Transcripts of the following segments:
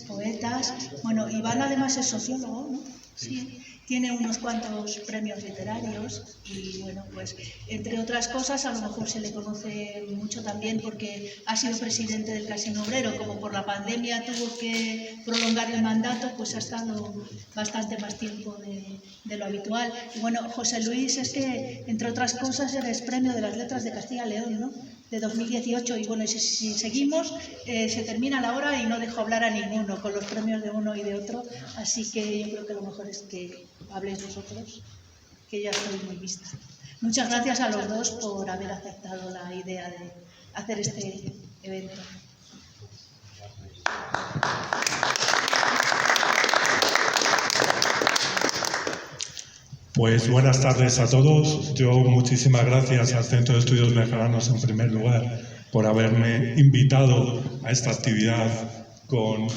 poetas. Bueno, Iván además es sociólogo, ¿no? Sí. Tiene unos cuantos premios literarios y, bueno, pues entre otras cosas a lo mejor se le conoce mucho también porque ha sido presidente del Casino Obrero. Como por la pandemia tuvo que prolongar el mandato, pues ha estado bastante más tiempo de lo habitual. Y bueno, José Luis es que, entre otras cosas, eres premio de las Letras de Castilla y León, ¿no? De 2018, y bueno, si seguimos, se termina la hora y no dejo hablar a ninguno con los premios de uno y de otro, así que yo creo que lo mejor es que habléis vosotros, que ya estoy muy vista. Muchas gracias a los dos por haber aceptado la idea de hacer este evento. Pues buenas tardes a todos. Yo muchísimas gracias al Centro de Estudios Bejarano en primer lugar por haberme invitado a esta actividad con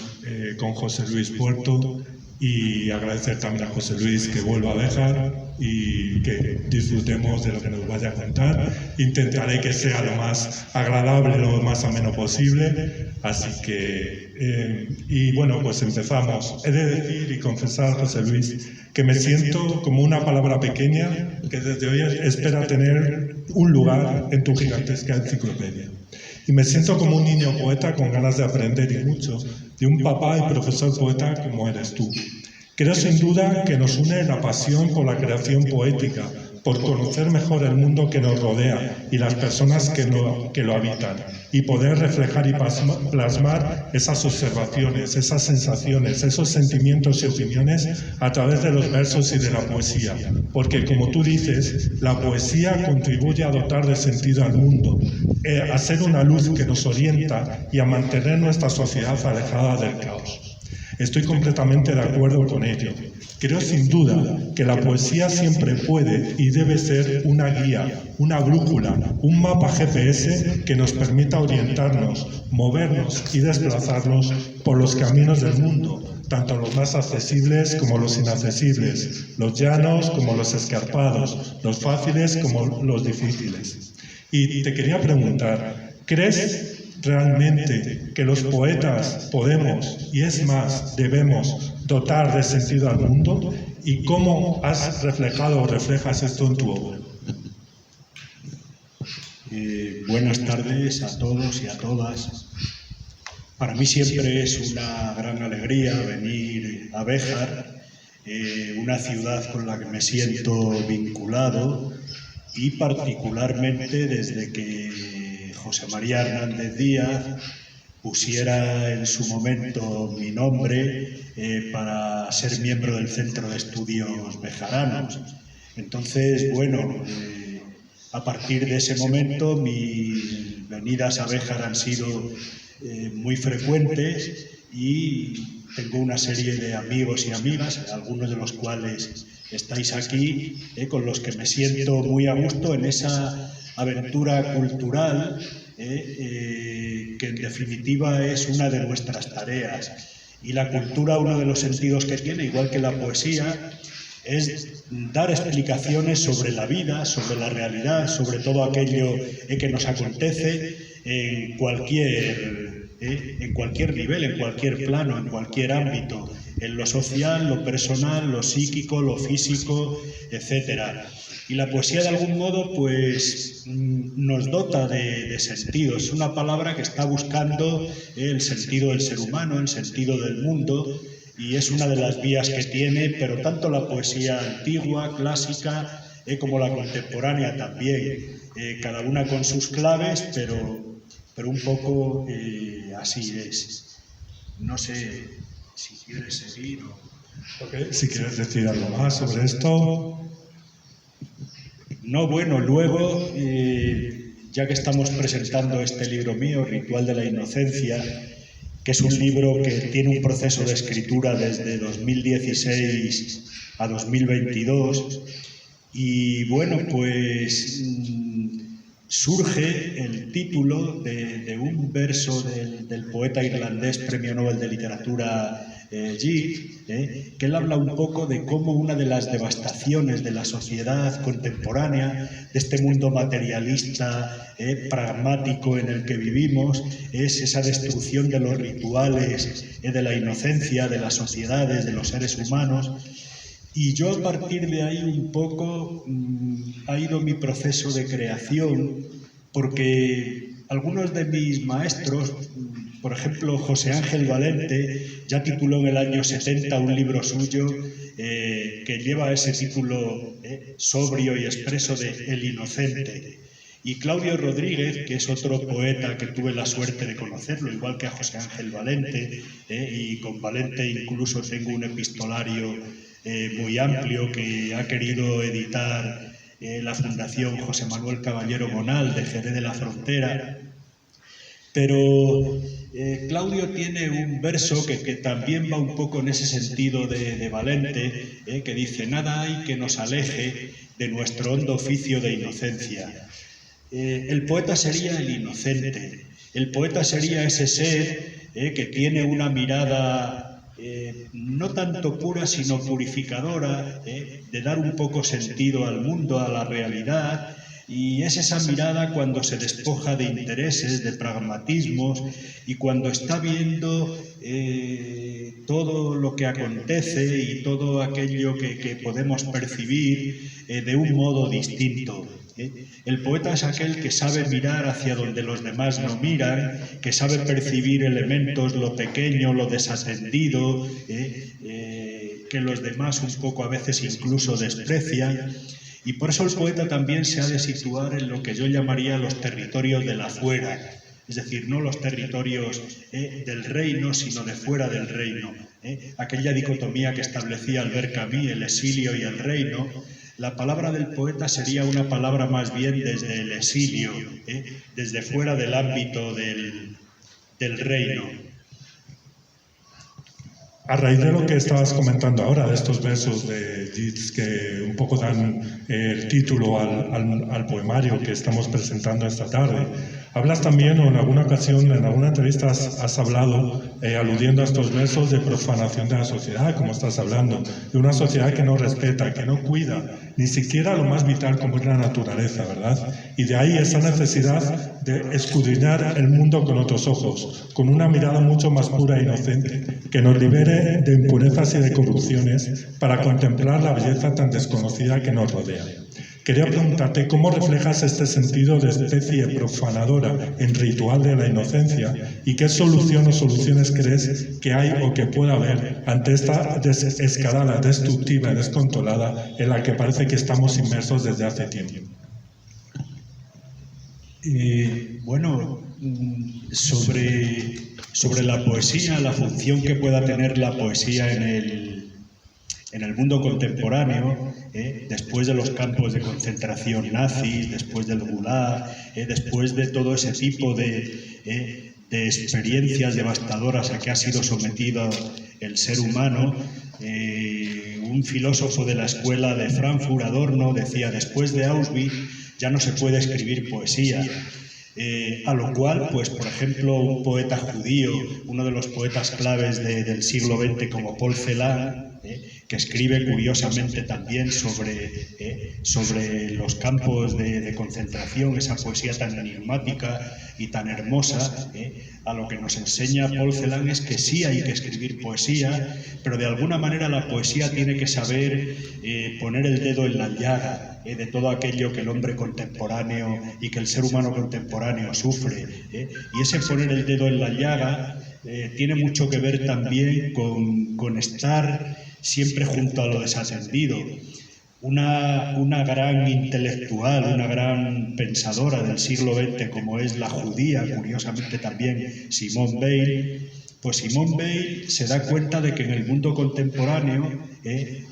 José Luis Puerto, y agradecer también a José Luis que vuelva a Béjar y que disfrutemos de lo que nos vaya a contar. Intentaré que sea lo más agradable, lo más ameno posible, así que y bueno, pues empezamos. He de decir y confesar, José Luis, que me siento como una palabra pequeña que desde hoy espera tener un lugar en tu gigantesca enciclopedia. Y me siento como un niño poeta con ganas de aprender y mucho de un papá y profesor poeta como eres tú. Creo sin duda que nos une la pasión por la creación poética, por conocer mejor el mundo que nos rodea y las personas que lo habitan, y poder reflejar y plasmar esas observaciones, esas sensaciones, esos sentimientos y opiniones a través de los versos y de la poesía. Porque, como tú dices, la poesía contribuye a dotar de sentido al mundo, a ser una luz que nos orienta y a mantener nuestra sociedad alejada del caos. Estoy completamente de acuerdo con ello. Creo sin duda que la poesía siempre puede y debe ser una guía, una brújula, un mapa GPS que nos permita orientarnos, movernos y desplazarnos por los caminos del mundo, tanto los más accesibles como los inaccesibles, los llanos como los escarpados, los fáciles como los difíciles. Y te quería preguntar, ¿crees realmente que los poetas podemos, y es más, debemos, dotar de sentido al mundo? ¿Y cómo has reflejado o reflejas esto en tu obra? Buenas tardes a todos y a todas. Para mí siempre es una gran alegría venir a Béjar, una ciudad con la que me siento vinculado, y particularmente desde que José María Hernández Díaz pusiera en su momento mi nombre para ser miembro del Centro de Estudios Bejaranos. Entonces, bueno, a partir de ese momento mis venidas a Béjar han sido muy frecuentes, y tengo una serie de amigos y amigas, algunos de los cuales estáis aquí, con los que me siento muy a gusto en esa aventura cultural, que en definitiva es una de nuestras tareas. Y la cultura, uno de los sentidos que tiene, igual que la poesía, es dar explicaciones sobre la vida, sobre la realidad, sobre todo aquello que nos acontece en cualquier nivel, en cualquier plano, en cualquier ámbito, en lo social, lo personal, lo psíquico, lo físico, etcétera. Y la poesía, de algún modo, pues nos dota de sentido. Es una palabra que está buscando el sentido del ser humano, el sentido del mundo, y es una de las vías que tiene, pero tanto la poesía antigua, clásica, como la contemporánea también, cada una con sus claves, pero un poco así es. No sé si quieres seguir o... Okay. Si quieres decir algo más sobre esto. No, bueno, luego, ya que estamos presentando este libro mío, Ritual de la Inocencia, que es un libro que tiene un proceso de escritura desde 2016 a 2022, y bueno, pues surge el título de un verso del poeta irlandés Premio Nobel de Literatura Yeats, que él habla un poco de cómo una de las devastaciones de la sociedad contemporánea, de este mundo materialista, pragmático en el que vivimos, es esa destrucción de los rituales, de la inocencia, de las sociedades, de los seres humanos. Y yo a partir de ahí un poco ha ido mi proceso de creación, porque algunos de mis maestros, por ejemplo José Ángel Valente, ya tituló en el año 70 un libro suyo que lleva ese título sobrio y expreso de El Inocente. Y Claudio Rodríguez, que es otro poeta que tuve la suerte de conocerlo, igual que a José Ángel Valente, y con Valente incluso tengo un epistolario muy amplio que ha querido editar la Fundación José Manuel Caballero Bonal de Jerez de la Frontera. Pero Claudio tiene un verso que también va un poco en ese sentido de Valente, que dice: nada hay que nos aleje de nuestro hondo oficio de inocencia. El poeta sería el inocente, el poeta sería ese ser que tiene una mirada no tanto pura sino purificadora, de dar un poco sentido al mundo, a la realidad, y es esa mirada cuando se despoja de intereses, de pragmatismos, y cuando está viendo todo lo que acontece y todo aquello que podemos percibir de un modo distinto. El poeta es aquel que sabe mirar hacia donde los demás no miran, que sabe percibir elementos, lo pequeño, lo desatendido, que los demás un poco a veces incluso desprecian. Y por eso el poeta también se ha de situar en lo que yo llamaría los territorios del afuera, es decir, no los territorios del reino, sino de fuera del reino. Aquella dicotomía que establecía Albert Camus, el exilio y el reino. La palabra del poeta sería una palabra más bien desde el exilio, desde fuera del ámbito del reino. A raíz de lo que estabas comentando ahora, de estos versos de Yeats que un poco dan el título al poemario que estamos presentando esta tarde, hablas también, o en alguna ocasión, en alguna entrevista has hablado, aludiendo a estos versos, de profanación de la sociedad, como estás hablando, de una sociedad que no respeta, que no cuida, ni siquiera lo más vital como es la naturaleza, ¿verdad? Y de ahí esa necesidad de escudriñar el mundo con otros ojos, con una mirada mucho más pura e inocente, que nos libere de impurezas y de corrupciones para contemplar la belleza tan desconocida que nos rodea. Quería preguntarte cómo reflejas este sentido de especie profanadora en Ritual de la Inocencia y qué solución o soluciones crees que hay o que pueda haber ante esta escalada destructiva y descontrolada en la que parece que estamos inmersos desde hace tiempo. Bueno, sobre la poesía, la función que pueda tener la poesía en el mundo contemporáneo, después de los campos de concentración nazis, después del Gulag, después de todo ese tipo de experiencias devastadoras a que ha sido sometido el ser humano, un filósofo de la escuela de Frankfurt, Adorno, decía: después de Auschwitz ya no se puede escribir poesía. A lo cual, pues por ejemplo, un poeta judío, uno de los poetas claves del siglo XX como Paul Celan, que escribe curiosamente también sobre los campos de concentración, esa poesía tan enigmática y tan hermosa, a lo que nos enseña Paul Celan es que sí hay que escribir poesía, pero de alguna manera la poesía tiene que saber poner el dedo en la llaga de todo aquello que el hombre contemporáneo y que el ser humano contemporáneo sufre. Y ese poner el dedo en la llaga tiene mucho que ver también con estar siempre junto a lo desatendido. Una gran intelectual, una gran pensadora del siglo XX como es la judía, curiosamente también Simone Weil, Pues Simone Weil se da cuenta de que en el mundo contemporáneo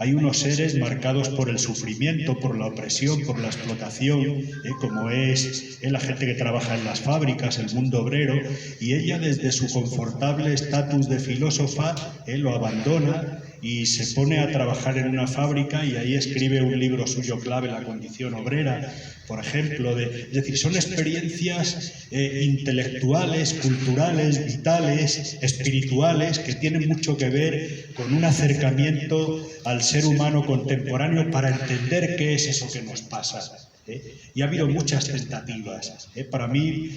hay unos seres marcados por el sufrimiento, por la opresión, por la explotación, como es la gente que trabaja en las fábricas, el mundo obrero, y ella desde su confortable estatus de filósofa lo abandona y se pone a trabajar en una fábrica y ahí escribe un libro suyo clave, La condición obrera, por ejemplo. Es decir, son experiencias intelectuales, culturales, vitales, espirituales, que tienen mucho que ver con un acercamiento al ser humano contemporáneo para entender qué es eso que nos pasa. Y ha habido muchas tentativas. Para mí,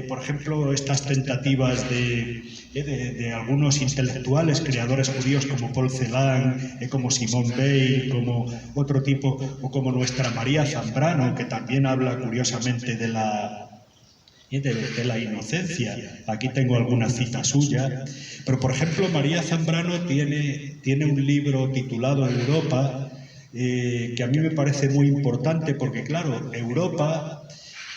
por ejemplo, estas tentativas de algunos intelectuales, creadores judíos como Paul Celan, como Simone Weil, como otro tipo, o como nuestra María Zambrano, que también habla curiosamente de la inocencia. Aquí tengo alguna cita suya. Pero, por ejemplo, María Zambrano tiene un libro titulado Europa, que a mí me parece muy importante porque, claro, Europa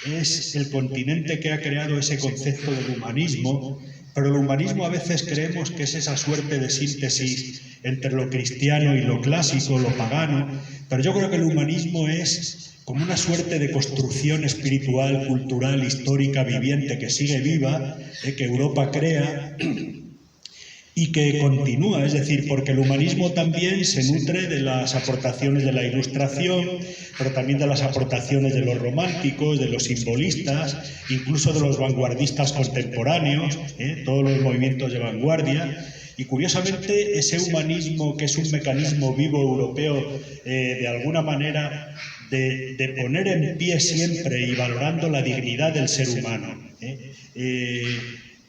es el continente que ha creado ese concepto del humanismo, pero el humanismo a veces creemos que es esa suerte de síntesis entre lo cristiano y lo clásico, lo pagano, pero yo creo que el humanismo es como una suerte de construcción espiritual, cultural, histórica, viviente, que sigue viva, que Europa crea y que continúa, es decir, porque el humanismo también se nutre de las aportaciones de la Ilustración, pero también de las aportaciones de los románticos, de los simbolistas, incluso de los vanguardistas contemporáneos, todos los movimientos de vanguardia. Y curiosamente ese humanismo, que es un mecanismo vivo europeo, de alguna manera de poner en pie siempre y valorando la dignidad del ser humano,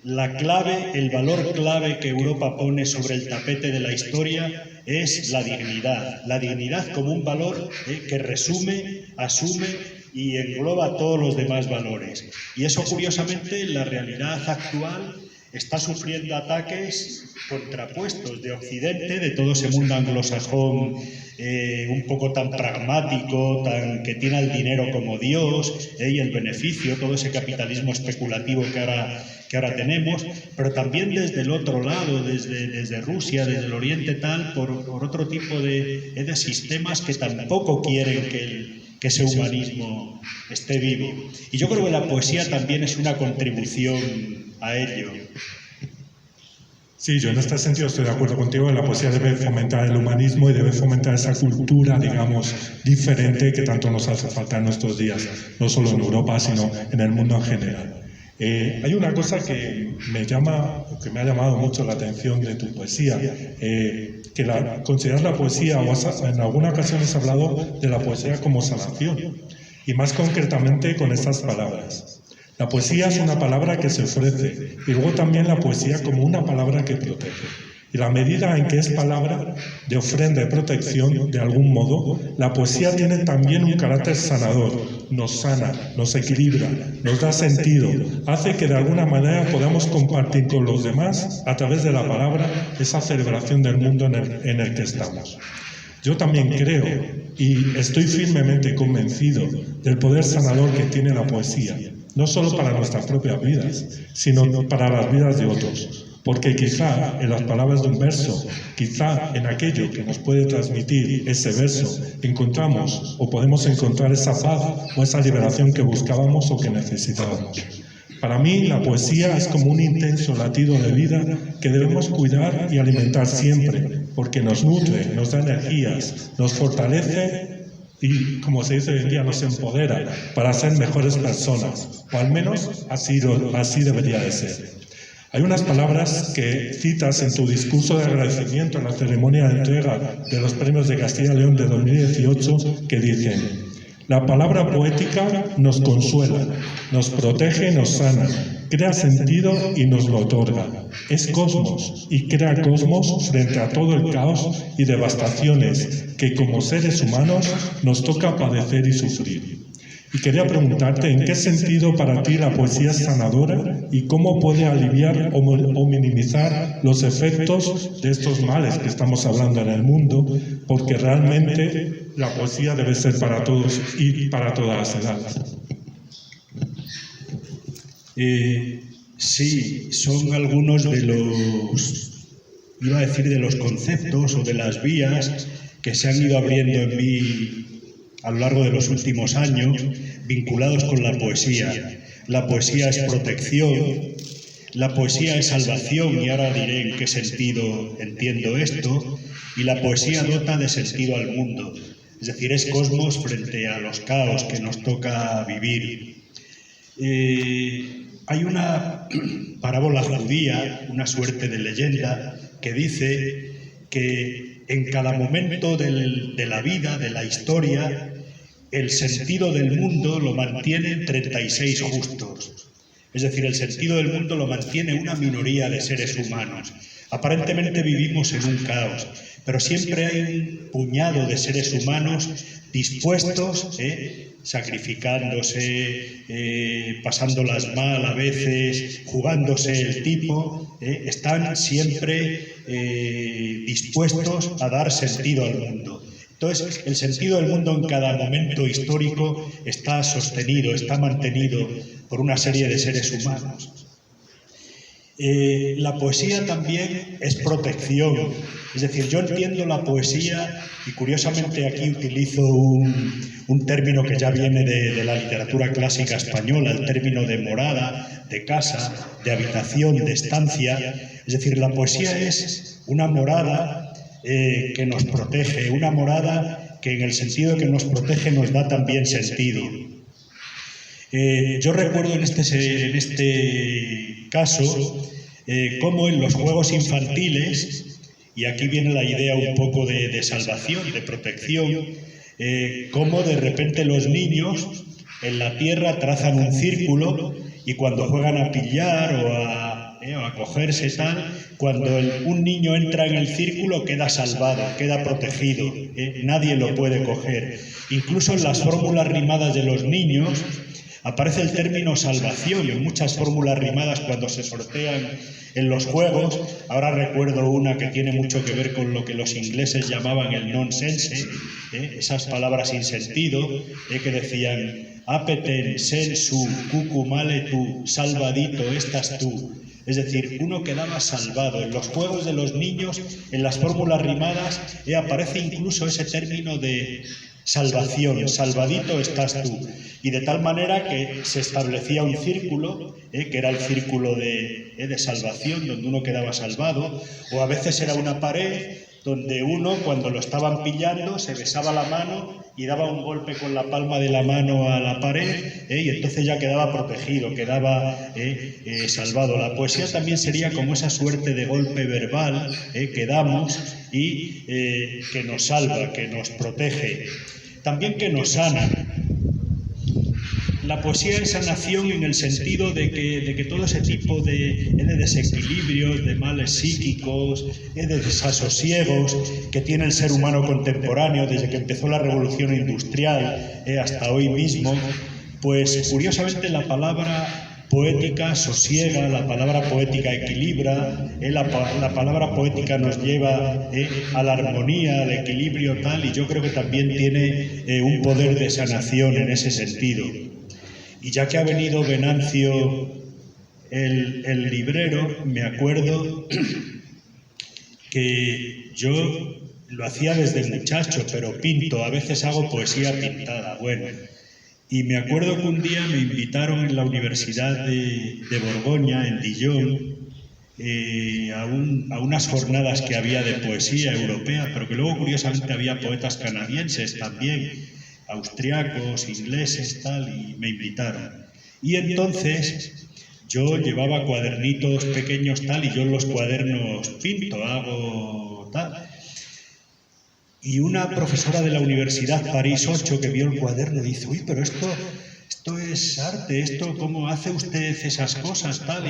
la clave, el valor clave que Europa pone sobre el tapete de la historia es la dignidad como un valor que resume, asume y engloba todos los demás valores. Y eso, curiosamente, en la realidad actual está sufriendo ataques contrapuestos de Occidente, de todo ese mundo anglosajón un poco tan pragmático, que tiene al dinero como Dios, y el beneficio, todo ese capitalismo especulativo que ahora tenemos, pero también desde el otro lado, desde Rusia, desde el Oriente tal, por otro tipo de sistemas que tampoco quieren que ese humanismo esté vivo. Y yo creo que la poesía también es una contribución a ello. Sí, yo en este sentido estoy de acuerdo contigo. La poesía debe fomentar el humanismo y debe fomentar esa cultura, digamos, diferente que tanto nos hace falta en nuestros días, no solo en Europa, sino en el mundo en general. Hay una cosa que me ha llamado mucho la atención de tu poesía, consideras la poesía, o en alguna ocasión has hablado de la poesía como sanación, y más concretamente con estas palabras. La poesía es una palabra que se ofrece, y luego también la poesía como una palabra que protege. Y la medida en que es palabra de ofrenda y protección, de algún modo, la poesía tiene también un carácter sanador. Nos sana, nos equilibra, nos da sentido, hace que de alguna manera podamos compartir con los demás, a través de la palabra, esa celebración del mundo en el que estamos. Yo también creo y estoy firmemente convencido del poder sanador que tiene la poesía, no solo para nuestras propias vidas, sino para las vidas de otros. Porque quizá en las palabras de un verso, quizá en aquello que nos puede transmitir ese verso, encontramos o podemos encontrar esa paz o esa liberación que buscábamos o que necesitábamos. Para mí, la poesía es como un intenso latido de vida que debemos cuidar y alimentar siempre, porque nos nutre, nos da energías, nos fortalece y, como se dice hoy en día, nos empodera para ser mejores personas, o al menos así debería de ser. Hay unas palabras que citas en tu discurso de agradecimiento en la ceremonia de entrega de los premios de Castilla y León de 2018 que dicen: la palabra poética nos consuela, nos protege y nos sana, crea sentido y nos lo otorga. Es cosmos y crea cosmos frente a todo el caos y devastaciones que como seres humanos nos toca padecer y sufrir. Y quería preguntarte en qué sentido para ti la poesía es sanadora y cómo puede aliviar o minimizar los efectos de estos males que estamos hablando en el mundo, porque realmente la poesía debe ser para todos y para todas las edades. Sí, son algunos de los, iba a decir, de los conceptos o de las vías que se han ido abriendo en mí a lo largo de los últimos años, vinculados con la poesía. La poesía es protección, la poesía es salvación, y ahora diré en qué sentido entiendo esto, y la poesía dota de sentido al mundo, es decir, es cosmos frente a los caos que nos toca vivir. Hay una parábola judía, una suerte de leyenda, que dice que en cada momento de la vida, de la historia, el sentido del mundo lo mantienen 36 justos. Es decir, el sentido del mundo lo mantiene una minoría de seres humanos. Aparentemente vivimos en un caos, pero siempre hay un puñado de seres humanos dispuestos, sacrificándose, pasándolas mal a veces, jugándose el tipo, están siempre dispuestos a dar sentido al mundo. Entonces, el sentido del mundo en cada momento histórico está sostenido, está mantenido por una serie de seres humanos. La poesía también es protección, es decir, yo entiendo la poesía, y curiosamente aquí utilizo un término que ya viene de la literatura clásica española, el término de morada, de casa, de habitación, de estancia. Es decir, la poesía es una morada que nos protege, una morada que en el sentido que nos protege nos da también sentido. Yo recuerdo en este caso cómo en los juegos infantiles, y aquí viene la idea un poco de salvación, de protección, cómo de repente los niños en la tierra trazan un círculo, y cuando juegan a pillar o a cogerse tal, cuando un niño entra en el círculo queda salvado, queda protegido, nadie lo puede coger. Incluso en las fórmulas rimadas de los niños aparece el término salvación, en muchas fórmulas rimadas cuando se sortean en los juegos. Ahora recuerdo una que tiene mucho que ver con lo que los ingleses llamaban el nonsense, esas palabras sin sentido, que decían apeten, sensu, cucu male tu, salvadito estás tú. Es decir, uno quedaba salvado. En los juegos de los niños, en las fórmulas rimadas, aparece incluso ese término de salvación, salvadito estás tú. Y de tal manera que se establecía un círculo, que era el círculo de salvación, donde uno quedaba salvado, o a veces era una pared donde uno, cuando lo estaban pillando, se besaba la mano y daba un golpe con la palma de la mano a la pared, y entonces ya quedaba protegido, quedaba salvado. La poesía también sería como esa suerte de golpe verbal que damos y que nos salva, que nos protege, también que nos sana. La poesía es sanación en el sentido de que todo ese tipo de desequilibrios, de males psíquicos, de desasosiegos que tiene el ser humano contemporáneo desde que empezó la revolución industrial hasta hoy mismo, pues curiosamente la palabra poética sosiega, la palabra poética equilibra, la palabra poética nos lleva a la armonía, al equilibrio tal, y yo creo que también tiene un poder de sanación en ese sentido. Y ya que ha venido Venancio, el librero, me acuerdo que yo lo hacía desde muchacho, pero pinto, a veces hago poesía pintada, bueno. Y me acuerdo que un día me invitaron en la Universidad de Borgoña, en Dijon, a unas jornadas que había de poesía europea, pero que luego curiosamente había poetas canadienses también, austriacos, ingleses, tal, y me invitaron. Y entonces yo llevaba cuadernitos pequeños, tal, y yo en los cuadernos pinto, hago tal. Y una profesora de la Universidad París 8 que vio el cuaderno dice, uy, pero esto es arte, ¿cómo hace usted esas cosas, tal?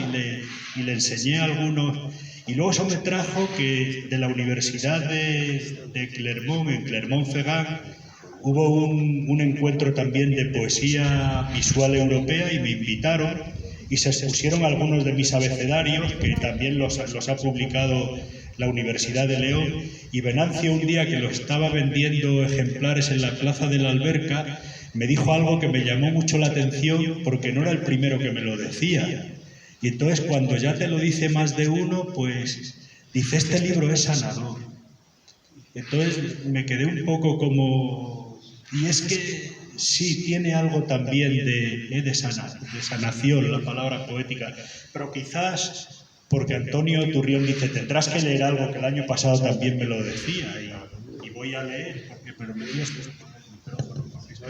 Y le enseñé algunos. Y luego eso me trajo que de la Universidad de Clermont, en Clermont-Ferrand, hubo un encuentro también de poesía visual europea y me invitaron y se expusieron algunos de mis abecedarios, que también los ha publicado la Universidad de León, y Venancio un día que los estaba vendiendo ejemplares en la Plaza de la Alberca, me dijo algo que me llamó mucho la atención porque no era el primero que me lo decía. Y entonces cuando ya te lo dice más de uno, pues dice, este libro es sanador. Entonces me quedé un poco como... Y es que sí, tiene algo también de sanación, la palabra poética, pero quizás porque Antonio Turrión dice, tendrás que leer algo que el año pasado también me lo decía, y voy a leer, porque pero me tienes que poner el micrófono, porque si no...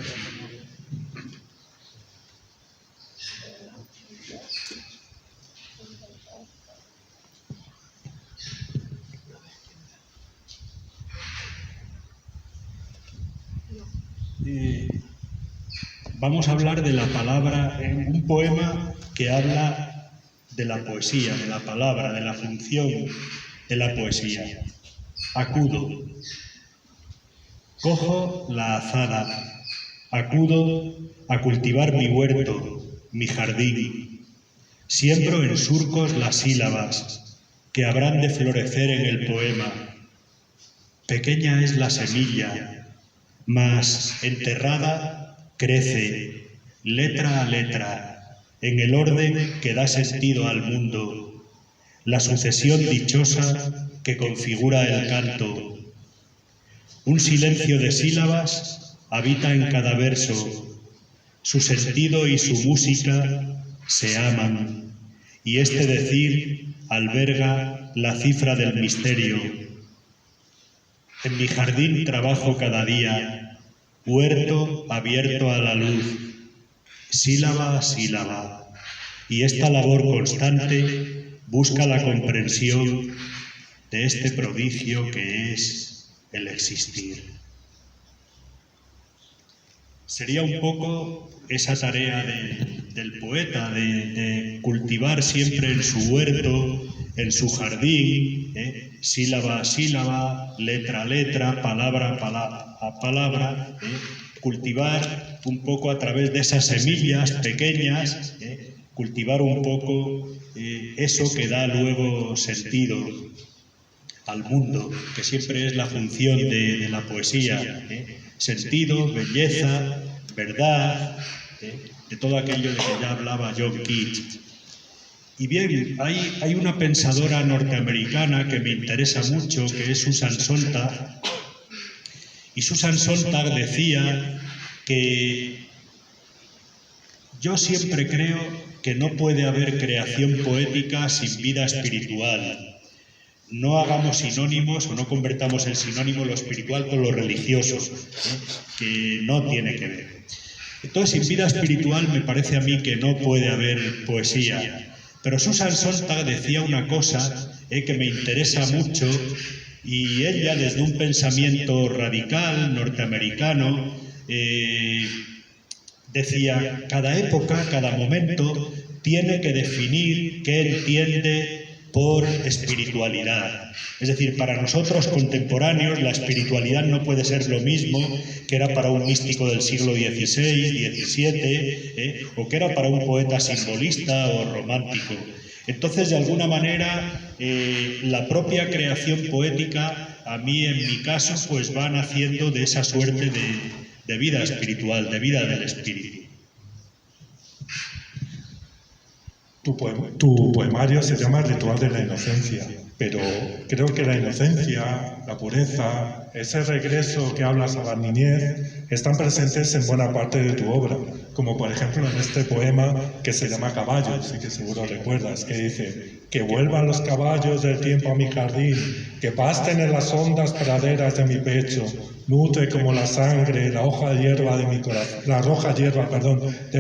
Vamos a hablar de la palabra en un poema que habla de la poesía, de la palabra, de la función de la poesía. Acudo. Cojo la azada. Acudo a cultivar mi huerto, mi jardín. Siembro en surcos las sílabas que habrán de florecer en el poema. Pequeña es la semilla, mas enterrada crece, letra a letra, en el orden que da sentido al mundo, la sucesión dichosa que configura el canto. Un silencio de sílabas habita en cada verso, su sentido y su música se aman, y este decir alberga la cifra del misterio. En mi jardín trabajo cada día, huerto abierto a la luz, sílaba a sílaba, y esta labor constante busca la comprensión de este prodigio que es el existir. Sería un poco esa tarea del poeta, de cultivar siempre en su huerto, en su jardín, sílaba a sílaba, letra a letra, palabra a palabra, cultivar un poco a través de esas semillas pequeñas, cultivar un poco eso que da luego sentido al mundo, que siempre es la función de la poesía, sentido, belleza, verdad, de todo aquello de que ya hablaba John Keats. Y bien, hay una pensadora norteamericana que me interesa mucho, que es Susan Sontag, y Susan Sontag decía que yo siempre creo que no puede haber creación poética sin vida espiritual. No hagamos sinónimos o no convertamos en sinónimo lo espiritual con lo religioso, que no tiene que ver. Entonces, sin vida espiritual me parece a mí que no puede haber poesía. Pero Susan Sontag decía una cosa que me interesa mucho, y ella, desde un pensamiento radical norteamericano, decía, cada época, cada momento, tiene que definir qué entiende por espiritualidad. Es decir, para nosotros contemporáneos la espiritualidad no puede ser lo mismo que era para un místico del siglo XVI, XVII, o que era para un poeta simbolista o romántico. Entonces, de alguna manera, la propia creación poética, a mí, en mi caso, pues va naciendo de esa suerte de vida espiritual, de vida del espíritu. Tu poemario se llama El ritual de la inocencia, pero creo que la inocencia, la pureza, ese regreso que hablas a la niñez, están presentes en buena parte de tu obra, como por ejemplo en este poema que se llama Caballos, y que seguro recuerdas, que dice: que vuelvan los caballos del tiempo a mi jardín, que pasten en las hondas praderas de mi pecho, nutre como la sangre la roja hierba de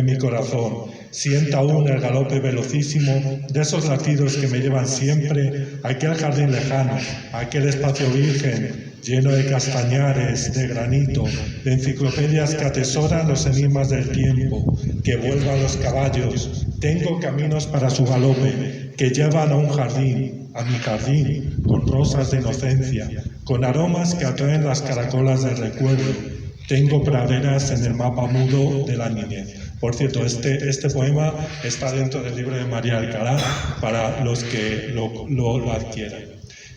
mi corazón. Sienta aún el galope velocísimo de esos latidos que me llevan siempre a aquel jardín lejano, a aquel espacio virgen, lleno de castañares, de granito, de enciclopedias que atesoran los enigmas del tiempo. Que vuelvan los caballos, tengo caminos para su galope, que llevan a un jardín, a mi jardín, con rosas de inocencia, con aromas que atraen las caracolas del recuerdo. Tengo praderas en el mapa mudo de la niñez. Por cierto, este poema está dentro del libro de María Alcalá para los que lo adquieran.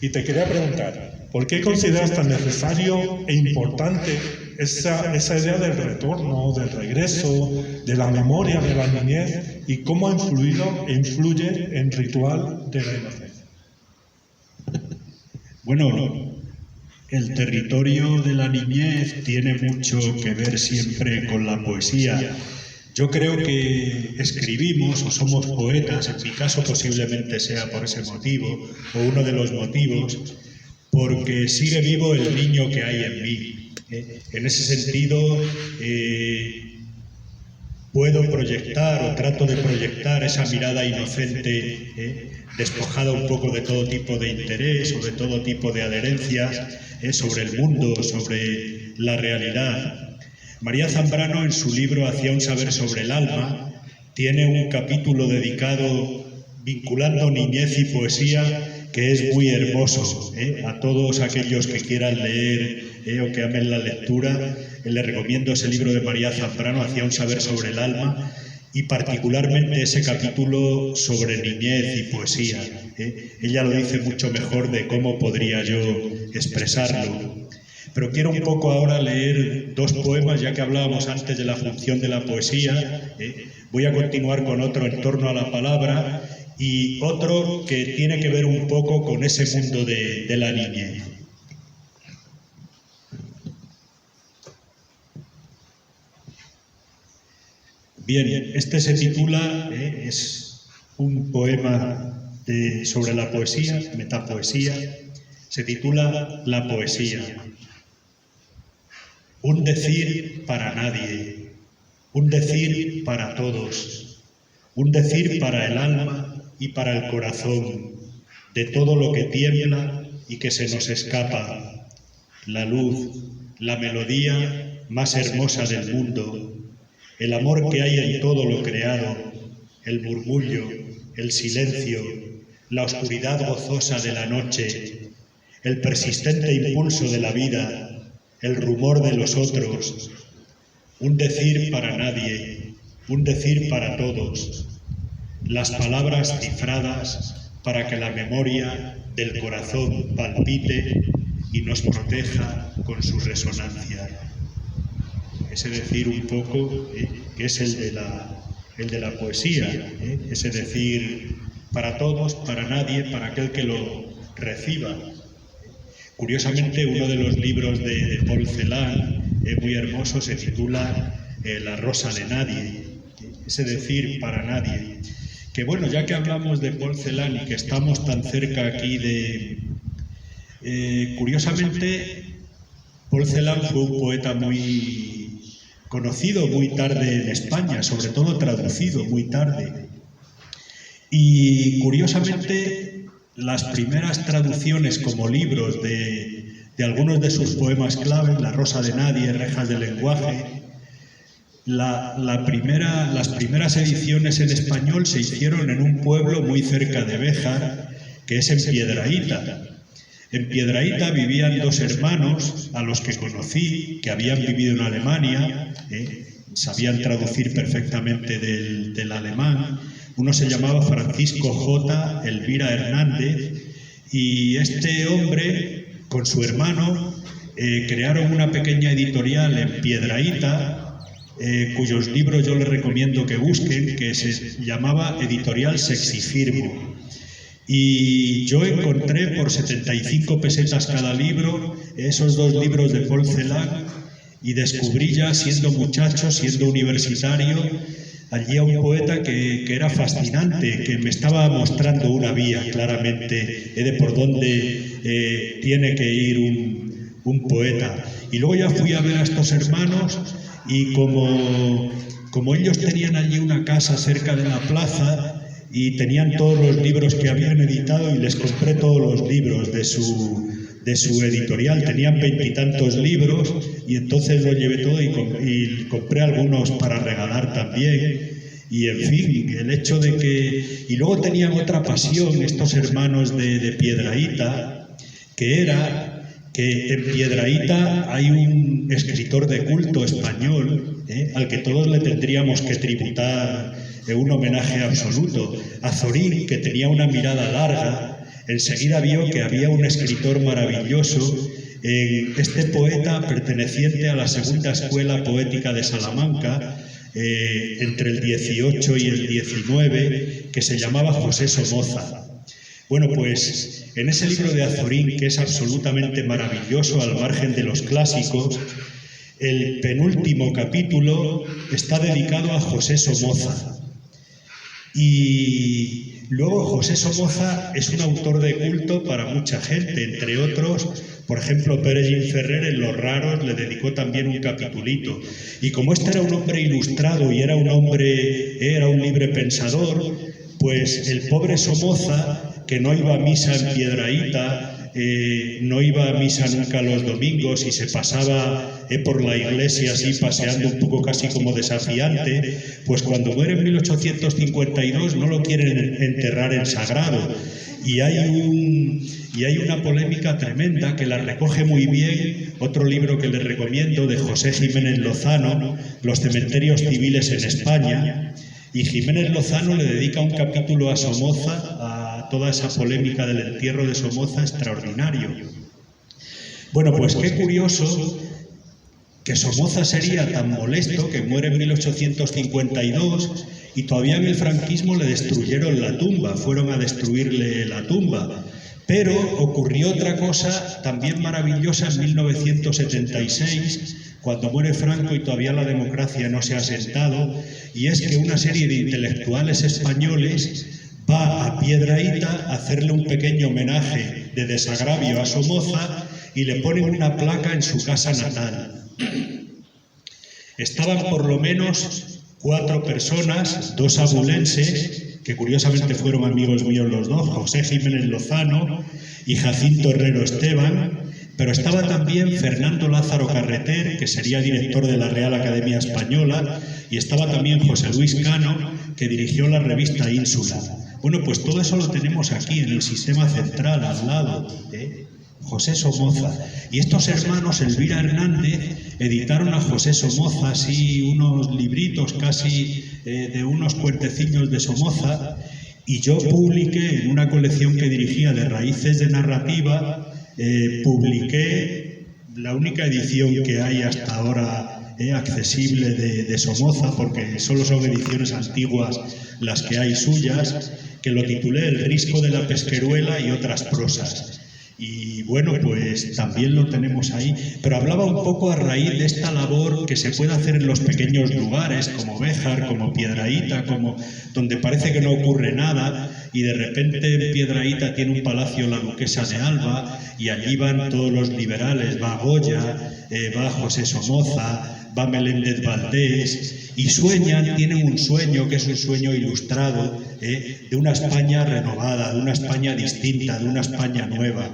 Y te quería preguntar, ¿por qué consideras tan necesario e importante esa idea del retorno, del regreso, de la memoria de la niñez y cómo ha influido e influye en Ritual de la Inocencia. Bueno, el territorio de la niñez tiene mucho que ver siempre con la poesía. Yo creo que escribimos o somos poetas, en mi caso posiblemente sea por ese motivo, o uno de los motivos, porque sigue vivo el niño que hay en mí. En ese sentido, puedo proyectar o trato de proyectar esa mirada inocente, despojada un poco de todo tipo de interés o de todo tipo de adherencias, sobre el mundo, sobre la realidad. María Zambrano, en su libro Hacia un saber sobre el alma, tiene un capítulo dedicado vinculando niñez y poesía que es muy hermoso. A todos aquellos que quieran leer o que amen la lectura, les recomiendo ese libro de María Zambrano, Hacia un saber sobre el alma, y particularmente ese capítulo sobre niñez y poesía. Ella lo dice mucho mejor de cómo podría yo expresarlo. Pero quiero un poco ahora leer dos poemas, ya que hablábamos antes de la función de la poesía. Voy a continuar con otro en torno a la palabra y otro que tiene que ver un poco con ese mundo de la niñez. Bien, este se titula, es un poema sobre la poesía, metapoesía, se titula La poesía. Un decir para nadie, un decir para todos, un decir para el alma y para el corazón, de todo lo que tiembla y que se nos escapa, la luz, la melodía más hermosa del mundo, el amor que hay en todo lo creado, el murmullo, el silencio, la oscuridad gozosa de la noche, el persistente impulso de la vida, el rumor de los otros, un decir para nadie, un decir para todos, las palabras cifradas para que la memoria del corazón palpite y nos proteja con su resonancia. Ese decir un poco que es el de la poesía, ese decir para todos, para nadie, para aquel que lo reciba. Curiosamente, uno de los libros de Paul Celan, muy hermoso, se titula La rosa de nadie, ese decir para nadie. Que bueno, ya que hablamos de Paul Celan y que estamos tan cerca aquí curiosamente, Paul Celan fue un poeta muy conocido muy tarde en España, sobre todo traducido muy tarde. Y curiosamente, las primeras traducciones como libros de algunos de sus poemas claves, La rosa de nadie, Rejas del lenguaje, las primeras ediciones en español se hicieron en un pueblo muy cerca de Béjar, que es en Piedrahíta. En Piedrahíta vivían dos hermanos a los que conocí, que habían vivido en Alemania, sabían traducir perfectamente del alemán. Uno se llamaba Francisco J. Elvira Hernández y este hombre, con su hermano, crearon una pequeña editorial en Piedrahíta, cuyos libros yo les recomiendo que busquen, que se llamaba Editorial Sexifirmo. Y yo encontré por 75 pesetas cada libro esos dos libros de Paul Celan y descubrí ya, siendo muchacho, siendo universitario, allí a un poeta que era fascinante, que me estaba mostrando una vía claramente de por dónde tiene que ir un poeta. Y luego ya fui a ver a estos hermanos y como ellos tenían allí una casa cerca de la plaza y tenían todos los libros que habían editado y les compré todos los libros de su editorial, tenían 20 y tantos libros y entonces los llevé todo y compré algunos para regalar también. Y en fin, el hecho de que... Y luego tenían otra pasión estos hermanos de Piedrahíta, que era que en Piedrahíta hay un escritor de culto español al que todos le tendríamos que tributar un homenaje absoluto. Azorín, que tenía una mirada larga, enseguida vio que había un escritor maravilloso Este poeta, perteneciente a la segunda escuela poética de Salamanca, entre el 18 y el 19, que se llamaba José Somoza. Bueno, pues en ese libro de Azorín, que es absolutamente maravilloso al margen de los clásicos, el penúltimo capítulo está dedicado a José Somoza. Y luego José Somoza es un autor de culto para mucha gente, entre otros, por ejemplo, Pere Gimferrer en Los Raros le dedicó también un capitulito. Y como este era un hombre ilustrado y era un libre pensador, pues el pobre Somoza, que no iba a misa en Piedrahíta, no iba a misa nunca los domingos y se pasaba por la iglesia así paseando un poco casi como desafiante, pues cuando muere en 1852 no lo quieren enterrar en sagrado. Y hay una polémica tremenda que la recoge muy bien otro libro que les recomiendo de José Jiménez Lozano, Los cementerios civiles en España. Y Jiménez Lozano le dedica un capítulo a Somoza, a toda esa polémica del entierro de Somoza, extraordinario. Bueno, pues qué curioso que Somoza sería tan molesto que muere en 1852 y todavía en el franquismo le destruyeron la tumba, fueron a destruirle la tumba. Pero ocurrió otra cosa también maravillosa en 1976, cuando muere Franco y todavía la democracia no se ha asentado, y es que una serie de intelectuales españoles va a Piedrahíta a hacerle un pequeño homenaje de desagravio a Somoza y le ponen una placa en su casa natal. Estaban por lo menos 4 personas, 2 abulenses, que curiosamente fueron amigos míos los dos, José Jiménez Lozano y Jacinto Herrero Esteban, pero estaba también Fernando Lázaro Carreter, que sería director de la Real Academia Española, y estaba también José Luis Cano, que dirigió la revista Ínsula. Bueno, pues todo eso lo tenemos aquí, en el sistema central, al lado, José Somoza. Y estos hermanos, Elvira Hernández, editaron a José Somoza, así unos libritos casi de unos cuentecillos de Somoza, y yo publiqué en una colección que dirigía de Raíces de Narrativa, publiqué la única edición que hay hasta ahora accesible de Somoza, porque solo son ediciones antiguas las que hay suyas, que lo titulé El risco de la pesqueruela y otras prosas. Y bueno, pues también lo tenemos ahí, pero hablaba un poco a raíz de esta labor que se puede hacer en los pequeños lugares, como Béjar, como Piedrahíta, como donde parece que no ocurre nada, y de repente en Piedrahíta tiene un palacio la duquesa de Alba, y allí van todos los liberales, va Goya, va José Somoza, va Meléndez Valdés, y sueñan, tienen un sueño que es un sueño ilustrado, de una España renovada, de una España distinta, de una España nueva.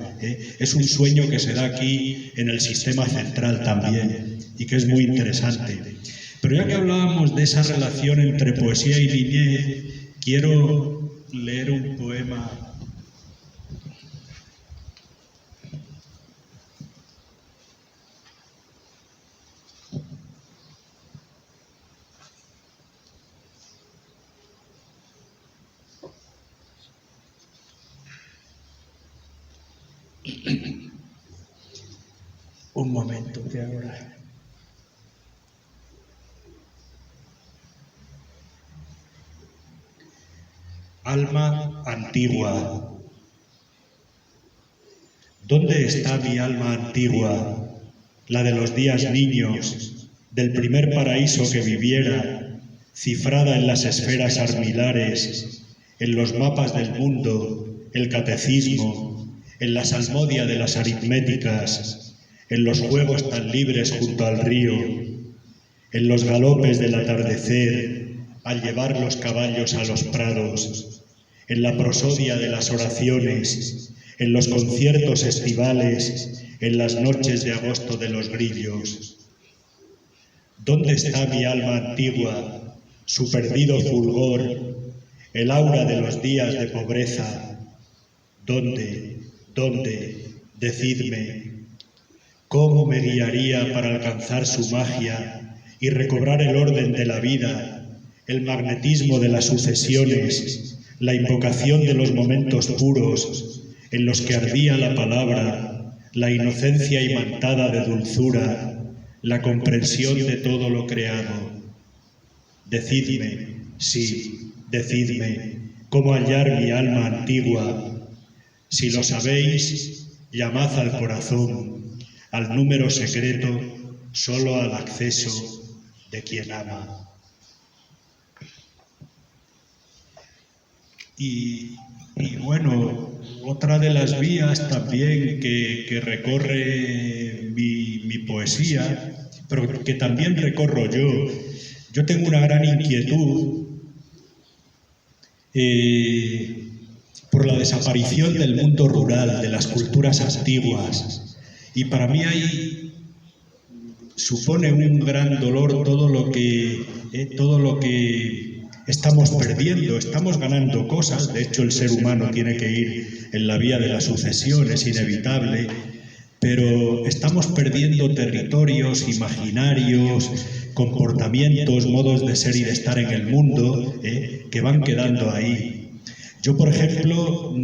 Es un sueño que se da aquí en el sistema central también, y que es muy interesante. Pero ya que hablábamos de esa relación entre poesía y niñez, quiero leer un poema. Un momento que ahora. Alma antigua. ¿Dónde está mi alma antigua, la de los días niños, del primer paraíso que viviera, cifrada en las esferas armilares, en los mapas del mundo, el catecismo, en la salmodia de las aritméticas, en los juegos tan libres junto al río, en los galopes del atardecer, al llevar los caballos a los prados, en la prosodia de las oraciones, en los conciertos estivales, en las noches de agosto de los grillos? ¿Dónde está mi alma antigua, su perdido fulgor, el aura de los días de pobreza? ¿Dónde? Decidme. ¿Cómo me guiaría para alcanzar su magia y recobrar el orden de la vida, el magnetismo de las sucesiones, la invocación de los momentos puros en los que ardía la palabra, la inocencia imantada de dulzura, la comprensión de todo lo creado. Decidme, sí, decidme, cómo hallar mi alma antigua. Si lo sabéis, llamad al corazón, al número secreto, solo al acceso de quien ama. Y bueno, otra de las vías también que recorre mi poesía, pero que también recorro yo tengo una gran inquietud por la desaparición del mundo rural, de las culturas antiguas, y para mí supone un gran dolor todo lo que estamos perdiendo. Estamos ganando cosas, de hecho el ser humano tiene que ir en la vía de la sucesión, es inevitable, pero estamos perdiendo territorios, imaginarios, comportamientos, modos de ser y de estar en el mundo, que van quedando ahí. Yo, por ejemplo,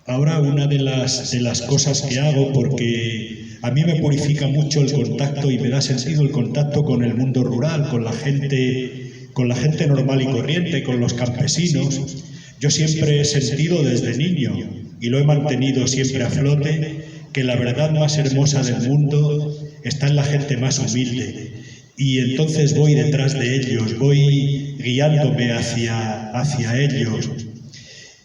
ahora una de las cosas que hago, porque a mí me purifica mucho el contacto y me da sentido el contacto con el mundo rural, con la gente normal y corriente, con los campesinos. Yo siempre he sentido desde niño, y lo he mantenido siempre a flote, que la verdad más hermosa del mundo está en la gente más humilde. Y entonces voy detrás de ellos, voy guiándome hacia ellos.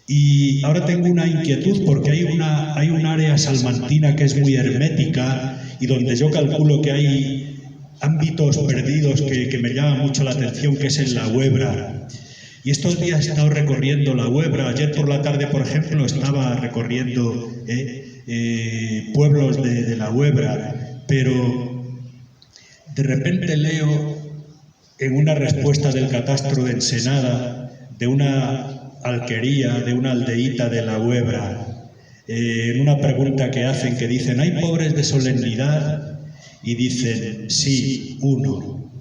Y ahora tengo una inquietud porque hay un área salmantina que es muy hermética y donde yo calculo que hay ámbitos perdidos que me llaman mucho la atención, que es en la Huebra. Y estos días he estado recorriendo la Huebra. Ayer por la tarde, por ejemplo, estaba recorriendo pueblos de la Huebra, pero de repente leo en una respuesta del catastro de Ensenada, de una alquería, de una aldeíta de la Huebra, en una pregunta que hacen, que dicen: ¿hay pobres de solemnidad? Y dicen: sí, uno.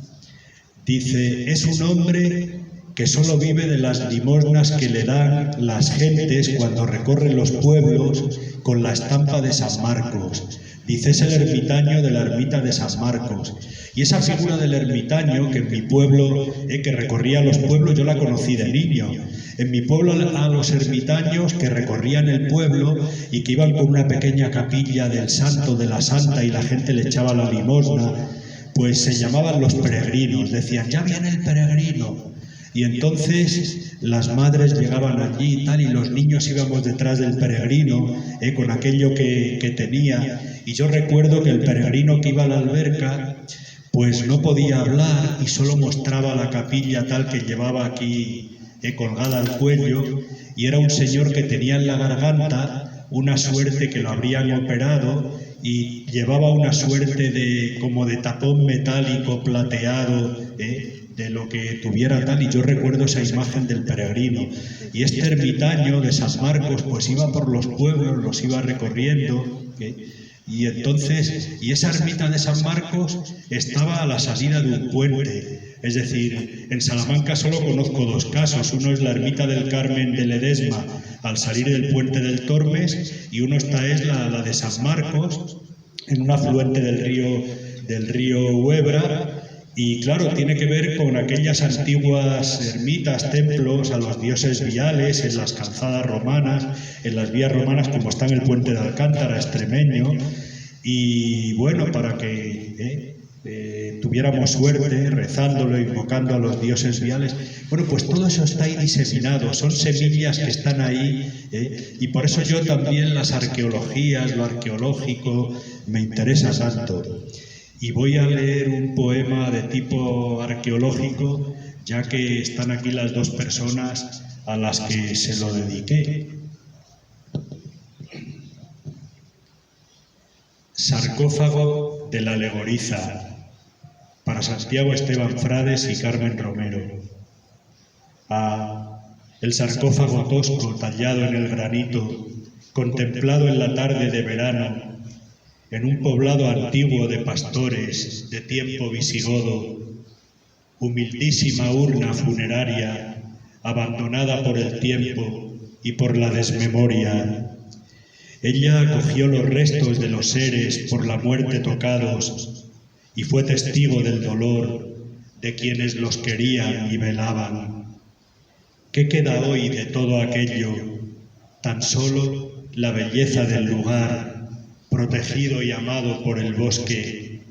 Dice: es un hombre que solo vive de las limosnas que le dan las gentes cuando recorren los pueblos con la estampa de San Marcos. Dice: es el ermitaño de la ermita de San Marcos. Y esa figura del ermitaño, que en mi pueblo, que recorría los pueblos, yo la conocí de niño. En mi pueblo, a los ermitaños que recorrían el pueblo y que iban con una pequeña capilla del santo, de la santa, y la gente le echaba la limosna, pues se llamaban los peregrinos. Decían: ya viene el peregrino. Y entonces las madres llegaban allí y tal, y los niños íbamos detrás del peregrino, con aquello que tenía. Y yo recuerdo que el peregrino que iba a la alberca, pues no podía hablar y solo mostraba la capilla tal que llevaba aquí colgada al cuello, y era un señor que tenía en la garganta una suerte que lo habrían operado y llevaba una suerte como de tapón metálico plateado, de lo que tuviera tal, y yo recuerdo esa imagen del peregrino. Y este ermitaño de San Marcos pues iba por los pueblos, los iba recorriendo, y entonces, y esa ermita de San Marcos estaba a la salida de un puente. Es decir, en Salamanca solo conozco dos casos. Uno es la ermita del Carmen de Ledesma al salir del puente del Tormes, y uno es la de San Marcos, en un afluente del río Huebra. Y claro, tiene que ver con aquellas antiguas ermitas, templos a los dioses viales en las calzadas romanas, en las vías romanas, como está en el puente de Alcántara, extremeño. Y bueno, para que tuviéramos suerte rezándolo, invocando a los dioses viales. Bueno, pues todo eso está ahí diseminado, son semillas que están ahí, y por eso yo también las arqueologías, lo arqueológico, me interesa tanto. Y voy a leer un poema de tipo arqueológico, ya que están aquí las dos personas a las que se lo dediqué. Sarcófago de la Alegoriza, para Santiago Esteban Frades y Carmen Romero. El sarcófago tosco tallado en el granito, contemplado en la tarde de verano, en un poblado antiguo de pastores de tiempo visigodo, humildísima urna funeraria, abandonada por el tiempo y por la desmemoria. Ella cogió los restos de los seres por la muerte tocados y fue testigo del dolor de quienes los querían y velaban. ¿Qué queda hoy de todo aquello? Tan solo la belleza del lugar, protegido y amado por el bosque,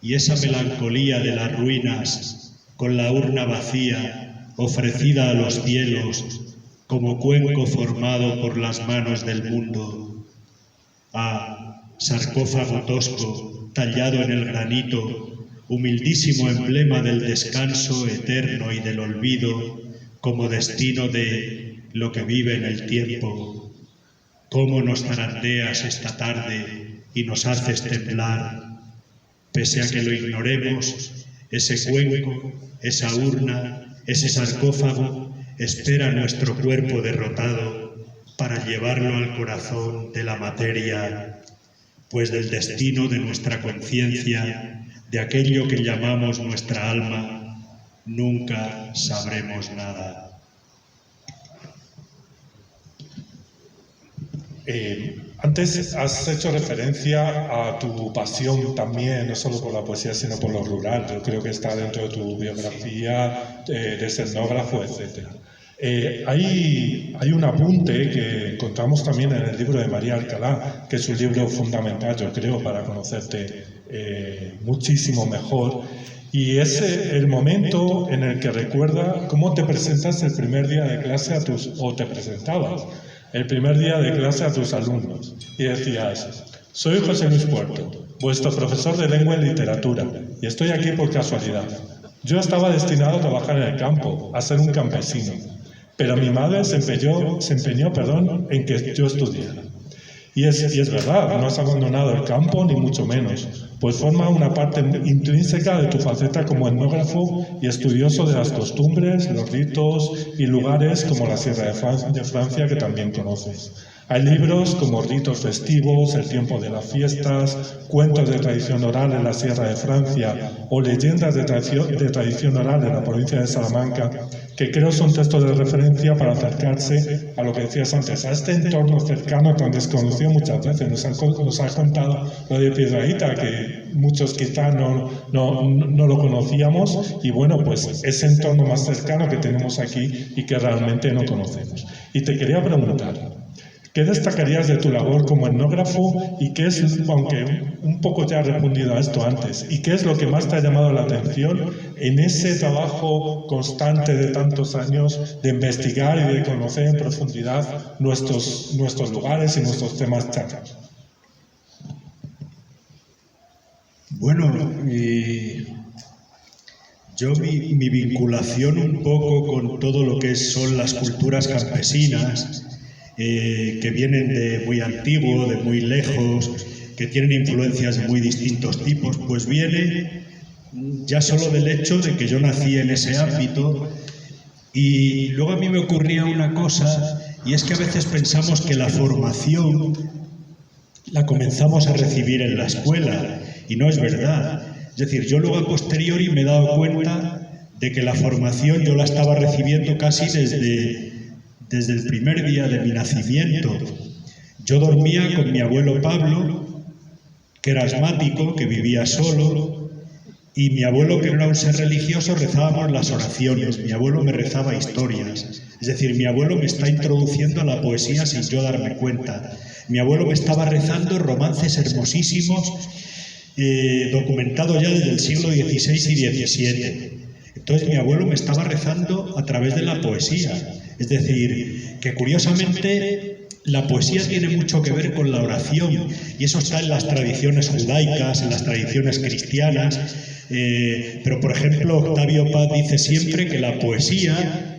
y esa melancolía de las ruinas, con la urna vacía, ofrecida a los cielos, como cuenco formado por las manos del mundo. Ah, sarcófago tosco, tallado en el granito, humildísimo emblema del descanso eterno y del olvido, como destino de lo que vive en el tiempo. Cómo nos zarandeas esta tarde y nos haces temblar. Pese a que lo ignoremos, ese cuenco, esa urna, ese sarcófago, espera nuestro cuerpo derrotado para llevarlo al corazón de la materia, pues del destino de nuestra conciencia, de aquello que llamamos nuestra alma, nunca sabremos nada. Antes has hecho referencia a tu pasión también, no solo por la poesía, sino por lo rural. Yo creo que está dentro de tu biografía de escenógrafo, etc. Hay un apunte que encontramos también en el libro de María Alcalá, que es un libro fundamental, yo creo, para conocerte muchísimo mejor. Y es el momento en el que recuerda cómo te presentas el primer día de clase o te presentabas el primer día de clase a tus alumnos y decías: soy José Luis Puerto, vuestro profesor de lengua y literatura, y estoy aquí por casualidad. Yo estaba destinado a trabajar en el campo, a ser un campesino, pero mi madre se empeñó, en que yo estudiara. Y es verdad, no has abandonado el campo ni mucho menos, pues forma una parte intrínseca de tu faceta como etnógrafo y estudioso de las costumbres, los ritos y lugares como la Sierra de Francia, que también conoces. Hay libros como Ritos festivos, El tiempo de las fiestas, Cuentos de tradición oral en la Sierra de Francia o Leyendas de tradición oral en la provincia de Salamanca, que creo son textos de referencia para acercarse a lo que decías antes, a este entorno cercano tan desconocido muchas veces. Nos has contado lo de Piedrahíta, que muchos quizá no lo conocíamos, y bueno, pues ese entorno más cercano que tenemos aquí y que realmente no conocemos. Y te quería preguntar, ¿qué destacarías de tu labor como etnógrafo y qué es, aunque un poco ya has respondido a esto antes, y qué es lo que más te ha llamado la atención en ese trabajo constante de tantos años de investigar y de conocer en profundidad nuestros lugares y nuestros temas charros? Bueno, yo mi vinculación un poco con todo lo que son las culturas campesinas, que vienen de muy antiguo, de muy lejos, que tienen influencias de muy distintos tipos, pues viene ya solo del hecho de que yo nací en ese ámbito. Y luego a mí me ocurría una cosa, y es que a veces pensamos que la formación la comenzamos a recibir en la escuela, y no es verdad. Es decir, yo luego a posteriori me he dado cuenta de que la formación yo la estaba recibiendo casi desde el primer día de mi nacimiento. Yo dormía con mi abuelo Pablo, que era asmático, que vivía solo, y mi abuelo, que no era un ser religioso, rezábamos las oraciones. Mi abuelo me rezaba historias. Es decir, mi abuelo me está introduciendo a la poesía sin yo darme cuenta. Mi abuelo me estaba rezando romances hermosísimos, documentados ya desde el siglo XVI y XVII. Entonces mi abuelo me estaba rezando a través de la poesía. Es decir, que curiosamente la poesía tiene mucho que ver con la oración, y eso está en las tradiciones judaicas, en las tradiciones cristianas. Pero, por ejemplo, Octavio Paz dice siempre que la poesía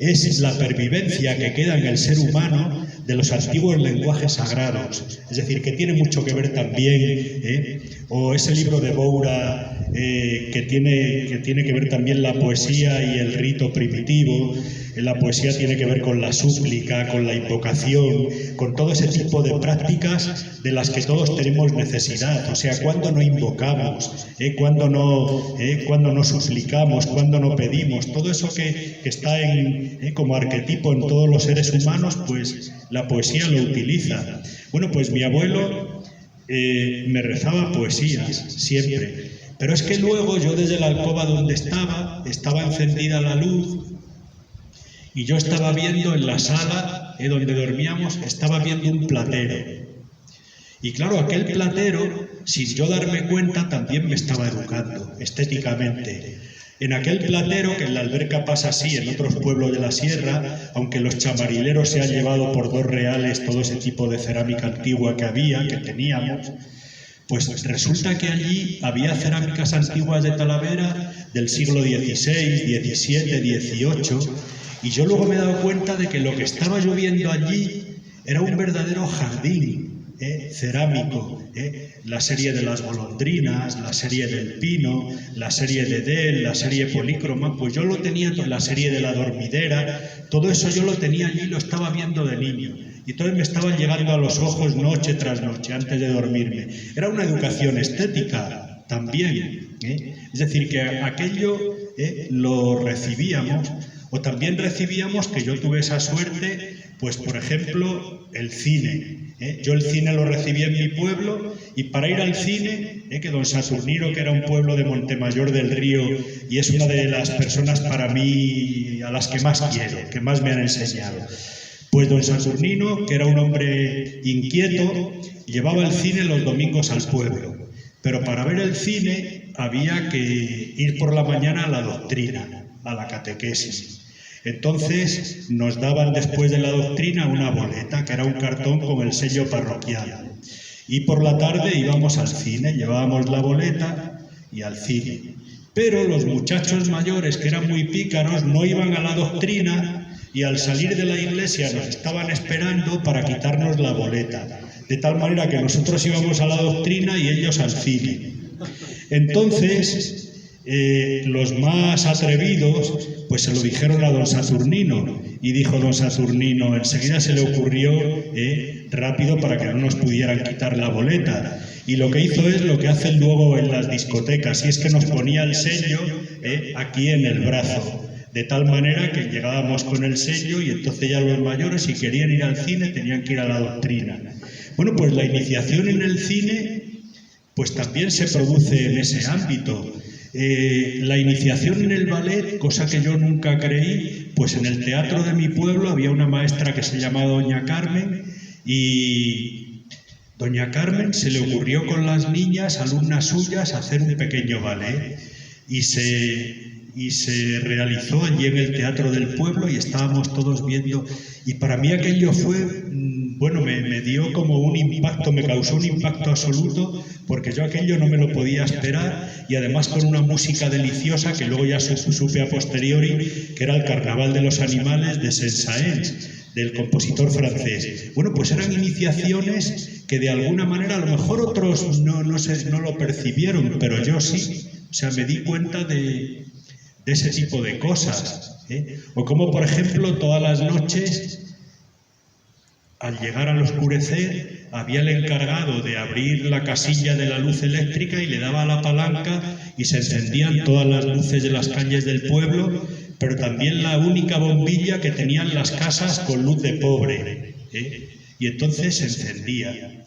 es la pervivencia que queda en el ser humano de los antiguos lenguajes sagrados. Es decir, que tiene mucho que ver también, o ese libro de Boura, que tiene que ver también la poesía y el rito primitivo, la poesía tiene que ver con la súplica, con la invocación, con todo ese tipo de prácticas de las que todos tenemos necesidad. O sea, cuando no invocamos, cuando no suplicamos, cuando no pedimos, todo eso que está como arquetipo en todos los seres humanos, pues la poesía lo utiliza. Bueno, pues mi abuelo me rezaba poesías siempre, pero es que luego yo desde la alcoba donde estaba encendida la luz y yo estaba viendo en la sala donde dormíamos, estaba viendo un platero. Y claro, aquel platero, sin yo darme cuenta, también me estaba educando estéticamente. En aquel platero, que en la alberca pasa así, en otros pueblos de la sierra, aunque los chamarileros se han llevado por 2 reales todo ese tipo de cerámica antigua que teníamos, pues resulta que allí había cerámicas antiguas de Talavera del siglo XVI, XVII, XVIII, y yo luego me he dado cuenta de que lo que estaba lloviendo allí era un verdadero jardín cerámico, la serie de las golondrinas, la serie del pino, la serie de Del, la serie polícroma, pues yo lo tenía, la serie de la dormidera, todo eso yo lo tenía allí, lo estaba viendo de niño, y entonces me estaban llegando a los ojos noche tras noche antes de dormirme. Era una educación estética también, es decir, que aquello lo recibíamos, o también recibíamos, que yo tuve esa suerte, pues por ejemplo, el cine. Yo el cine lo recibí en mi pueblo, y para ir al cine, que don Saturnino, que era un pueblo de Montemayor del Río, y es una de las personas para mí a las que más quiero, que más me han enseñado, pues don Saturnino, que era un hombre inquieto, llevaba el cine los domingos al pueblo, pero para ver el cine había que ir por la mañana a la doctrina, a la catequesis. Entonces nos daban después de la doctrina una boleta, que era un cartón con el sello parroquial. Y por la tarde íbamos al cine, llevábamos la boleta y al cine. Pero los muchachos mayores, que eran muy pícaros, no iban a la doctrina y al salir de la iglesia nos estaban esperando para quitarnos la boleta. De tal manera que nosotros íbamos a la doctrina y ellos al cine. Entonces los más atrevidos pues se lo dijeron a don Saturnino, y dijo don Saturnino, enseguida se le ocurrió rápido para que no nos pudieran quitar la boleta, y lo que hizo es lo que hacen luego en las discotecas, y es que nos ponía el sello aquí en el brazo, de tal manera que llegábamos con el sello, y entonces ya los mayores, si querían ir al cine, tenían que ir a la doctrina. Bueno, pues la iniciación en el cine pues también se produce en ese ámbito. La iniciación en el ballet, cosa que yo nunca creí, pues en el teatro de mi pueblo había una maestra que se llamaba doña Carmen, y doña Carmen se le ocurrió con las niñas, alumnas suyas, hacer un pequeño ballet, y se realizó allí en el teatro del pueblo, y estábamos todos viendo, y para mí aquello fue, bueno, me dio como un impacto, me causó un impacto absoluto, porque yo aquello no me lo podía esperar, y además con una música deliciosa que luego ya supe a posteriori que era el Carnaval de los Animales de Saint-Saëns, del compositor francés. Bueno, pues eran iniciaciones que de alguna manera a lo mejor otros no lo percibieron, pero yo sí, o sea, me di cuenta de ese tipo de cosas, o como por ejemplo todas las noches, al llegar al oscurecer, había el encargado de abrir la casilla de la luz eléctrica y le daba la palanca y se encendían todas las luces de las calles del pueblo, pero también la única bombilla que tenían las casas con luz de pobre, y entonces se encendía.